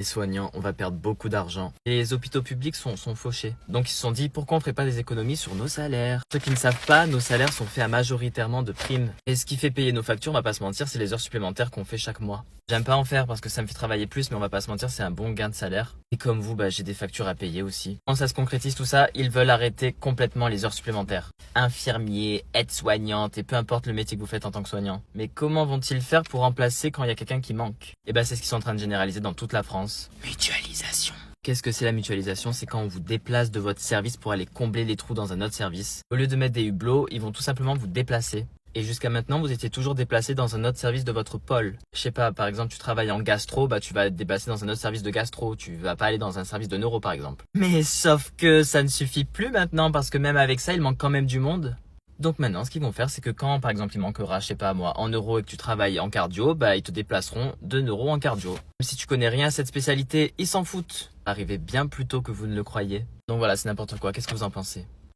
Les soignants, on va perdre beaucoup d'argent. Les hôpitaux publics sont fauchés. Donc ils se sont dit, pourquoi on ferait pas des économies sur nos salaires? Ceux qui ne savent pas, nos salaires sont faits à majoritairement de primes. Et ce qui fait payer nos factures, on va pas se mentir, c'est les heures supplémentaires qu'on fait chaque mois. J'aime pas en faire parce que ça me fait travailler plus, mais on va pas se mentir, c'est un bon gain de salaire. Et comme vous, j'ai des factures à payer aussi. Quand ça se concrétise tout ça, ils veulent arrêter complètement les heures supplémentaires. Infirmiers, aides-soignantes et peu importe le métier que vous faites en tant que soignant. Mais comment vont-ils faire pour remplacer quand il y a quelqu'un qui manque? C'est ce qu'ils sont en train de généraliser dans toute la France. Mutualisation. Qu'est-ce que c'est la mutualisation? C'est quand on vous déplace de votre service pour aller combler les trous dans un autre service. Au lieu de mettre des hublots, ils vont tout simplement vous déplacer. Et jusqu'à maintenant, vous étiez toujours déplacé dans un autre service de votre pôle. Je sais pas, par exemple, tu travailles en gastro, tu vas être déplacé dans un autre service de gastro. Tu vas pas aller dans un service de neuro, par exemple. Mais sauf que ça ne suffit plus maintenant parce que même avec ça, il manque quand même du monde. Donc maintenant, ce qu'ils vont faire, c'est que quand, par exemple, il manquera, je sais pas moi, en neuro et que tu travailles en cardio, ils te déplaceront de neuro en cardio. Même si tu connais rien à cette spécialité, ils s'en foutent. Arrivez bien plus tôt que vous ne le croyez. Donc voilà, c'est n'importe quoi. Qu'est-ce que vous en pensez?